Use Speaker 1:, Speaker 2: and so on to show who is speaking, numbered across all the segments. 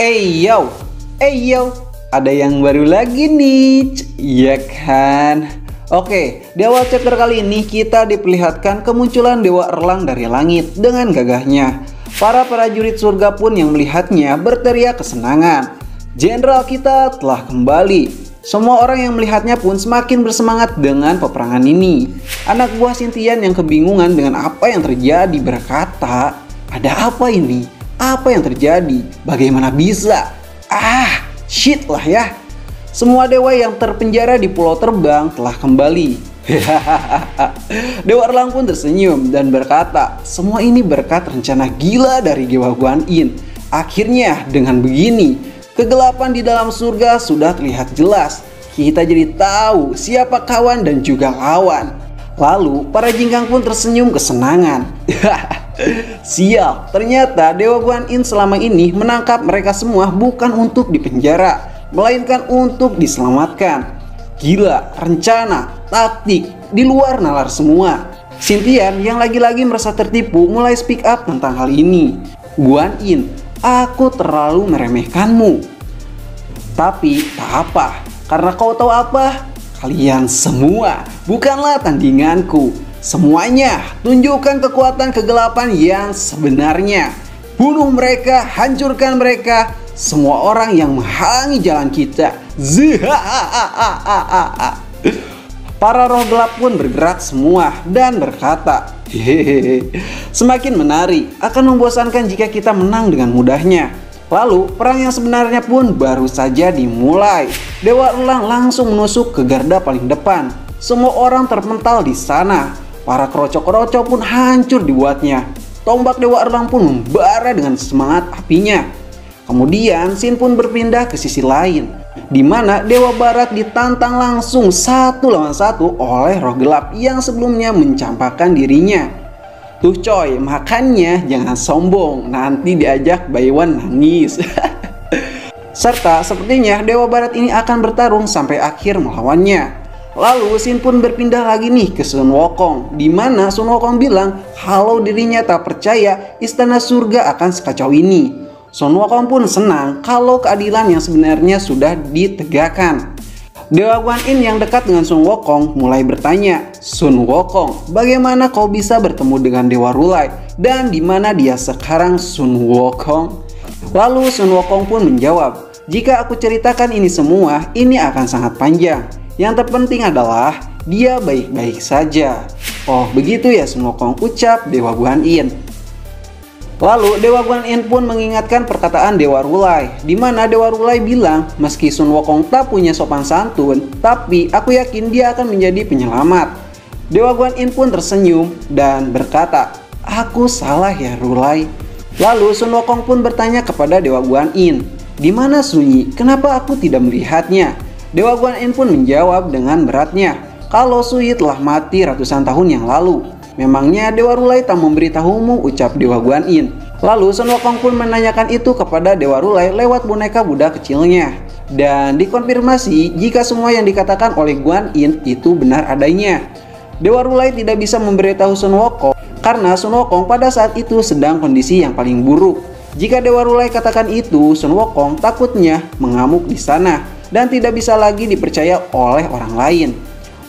Speaker 1: Yo, ada yang baru lagi nih, iya kan? Oke, di awal chapter kali ini kita diperlihatkan kemunculan Dewa Erlang dari langit dengan gagahnya. Para prajurit surga pun yang melihatnya berteriak kesenangan. Jenderal kita telah kembali. Semua orang yang melihatnya pun semakin bersemangat dengan peperangan ini. Anak buah Xintian yang kebingungan dengan apa yang terjadi berkata, "Ada apa ini? Apa yang terjadi? Bagaimana bisa? Shit lah ya." Semua dewa yang terpenjara di pulau terbang telah kembali. Dewa Erlang pun tersenyum dan berkata, "Semua ini berkat rencana gila dari Dewa Guan Yin. Akhirnya dengan begini, kegelapan di dalam surga sudah terlihat jelas. Kita jadi tahu siapa kawan dan juga lawan." Lalu para jingkang pun tersenyum kesenangan. Sial, ternyata Dewa Guan Yin selama ini menangkap mereka semua bukan untuk dipenjara, melainkan untuk diselamatkan. Gila, rencana, taktik, di luar nalar semua. Xintian yang lagi-lagi merasa tertipu mulai speak up tentang hal ini. "Guan Yin, aku terlalu meremehkanmu. Tapi tak apa, karena kau tahu apa? Kalian semua bukanlah tandinganku. Semuanya tunjukkan kekuatan kegelapan yang sebenarnya. Bunuh mereka, hancurkan mereka, semua orang yang menghalangi jalan kita." Para roh gelap pun bergerak semua dan berkata, "Hehehe, semakin menarik, akan membosankan jika kita menang dengan mudahnya." Lalu perang yang sebenarnya pun baru saja dimulai. Dewa Erlang langsung menusuk ke garda paling depan. Semua orang terpental di sana. Para kerocok-kerocok pun hancur dibuatnya. Tombak Dewa Erlang pun membara dengan semangat apinya. Kemudian Xin pun berpindah ke sisi lain, di mana Dewa Barat ditantang langsung satu lawan satu oleh roh gelap yang sebelumnya mencampakkan dirinya. "Tuh coy, makannya jangan sombong, nanti diajak Baiwan nangis." Serta sepertinya Dewa Barat ini akan bertarung sampai akhir melawannya. Lalu Xin pun berpindah lagi nih ke Sun Wukong, di mana Sun Wukong bilang kalau dirinya tak percaya istana surga akan sekacau ini. Sun Wukong pun senang kalau keadilan yang sebenarnya sudah ditegakkan. Dewa Guan Yin yang dekat dengan Sun Wukong mulai bertanya, "Sun Wukong, bagaimana kau bisa bertemu dengan Dewa Rulai? Dan di mana dia sekarang, Sun Wukong?" Lalu Sun Wukong pun menjawab, "Jika aku ceritakan ini semua, ini akan sangat panjang. Yang terpenting adalah dia baik-baik saja." "Oh begitu ya Sun Wukong," ucap Dewa Guan Yin. Lalu Dewa Guan Yin pun mengingatkan perkataan Dewa Rulai, di mana Dewa Rulai bilang, "Meski Sun Wukong tak punya sopan santun, tapi aku yakin dia akan menjadi penyelamat." Dewa Guan Yin pun tersenyum dan berkata, "Aku salah ya Rulai." Lalu Sun Wukong pun bertanya kepada Dewa Guan Yin, "Di mana Sunyi? Kenapa aku tidak melihatnya?" Dewa Guan Yin pun menjawab dengan beratnya, "Kalau Sunyi telah mati ratusan tahun yang lalu." "Memangnya Dewa Rulai tak memberitahumu?" ucap Dewa Guan Yin. Lalu Sun Wukong pun menanyakan itu kepada Dewa Rulai lewat boneka budak kecilnya. Dan dikonfirmasi jika semua yang dikatakan oleh Guan Yin itu benar adanya. Dewa Rulai tidak bisa memberitahu Sun Wukong karena Sun Wukong pada saat itu sedang kondisi yang paling buruk. Jika Dewa Rulai katakan itu, Sun Wukong takutnya mengamuk di sana dan tidak bisa lagi dipercaya oleh orang lain.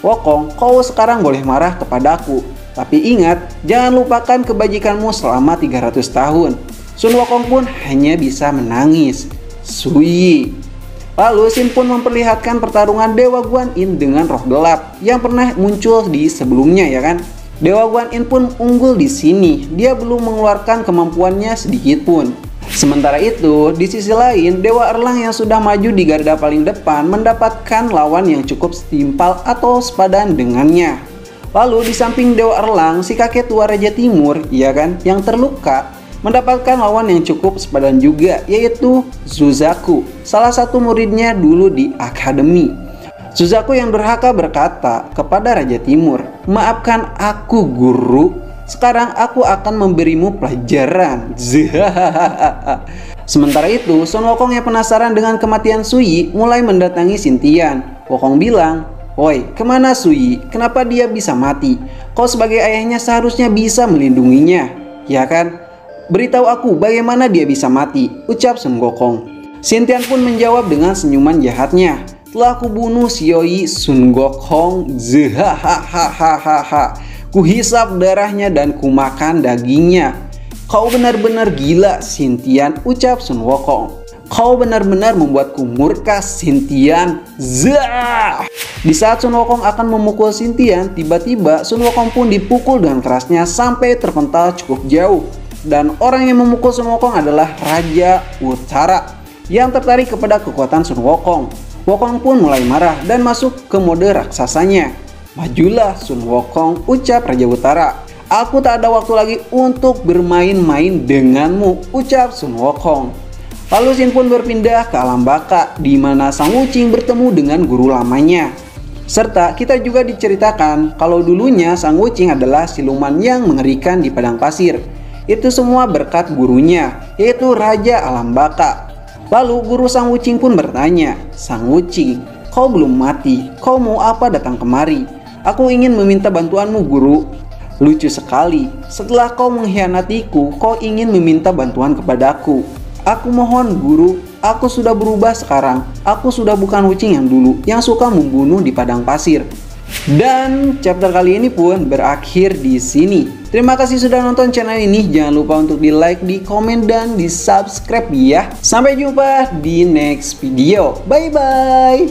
Speaker 1: "Wukong, kau sekarang boleh marah kepadaku. Tapi ingat, jangan lupakan kebajikanmu selama 300 tahun. Sun Wukong pun hanya bisa menangis. "Suyi." Lalu Xin pun memperlihatkan pertarungan Dewa Guan Yin dengan roh gelap yang pernah muncul di sebelumnya ya kan. Dewa Guan Yin pun unggul di sini. Dia belum mengeluarkan kemampuannya sedikit pun. Sementara itu, di sisi lain, Dewa Erlang yang sudah maju di garda paling depan mendapatkan lawan yang cukup setimpal atau sepadan dengannya. Lalu di samping Dewa Erlang, si kakek tua Raja Timur, ya kan, yang terluka, mendapatkan lawan yang cukup sepadan juga, yaitu Zuzaku, salah satu muridnya dulu di akademi. Zuzaku yang durhaka berkata kepada Raja Timur, "Maafkan aku guru, sekarang aku akan memberimu pelajaran." Sementara itu, Sun Wukong yang penasaran dengan kematian Suyi mulai mendatangi Xintian. Wukong bilang, "Woi, kemana Suyi? Kenapa dia bisa mati? Kau sebagai ayahnya seharusnya bisa melindunginya, ya kan? Beritahu aku bagaimana dia bisa mati," ucap Sun Wukong. Xintian pun menjawab dengan senyuman jahatnya. Telah kubunuh Xioi Sun Gokong, zhahahahaha. Kuhisap darahnya dan kumakan dagingnya. Kau benar-benar gila, Xintian, ucap Sun Wukong. Kau benar-benar membuatku murka, Xintian. Zah! Di saat Sun Wukong akan memukul Xintian, tiba-tiba Sun Wukong pun dipukul dengan kerasnya sampai terpental cukup jauh. Dan orang yang memukul Sun Wukong adalah Raja Utara yang tertarik kepada kekuatan Sun Wukong. Wukong pun mulai marah dan masuk ke mode raksasanya. Majulah Sun Wukong, ucap Raja Utara. Aku tak ada waktu lagi untuk bermain-main denganmu, ucap Sun Wukong. Lalu Xin pun berpindah ke alam baka, di mana Sang Wuqing bertemu dengan guru lamanya. Serta kita juga diceritakan kalau dulunya Sang Wuqing adalah siluman yang mengerikan di padang pasir. Itu semua berkat gurunya, yaitu Raja Alam Baka. Lalu guru Sang Wuqing pun bertanya, Sang Wuqing, kau belum mati, kau mau apa datang kemari? Aku ingin meminta bantuanmu, guru. Lucu sekali, setelah kau mengkhianatiku, kau ingin meminta bantuan kepadaku. Aku mohon, guru, aku sudah berubah sekarang. Aku sudah bukan Wuqing yang dulu, yang suka membunuh di padang pasir. Dan chapter kali ini pun berakhir di sini. Terima kasih sudah nonton channel ini. Jangan lupa untuk di like, di komen, dan di subscribe ya. Sampai jumpa di next video. Bye bye.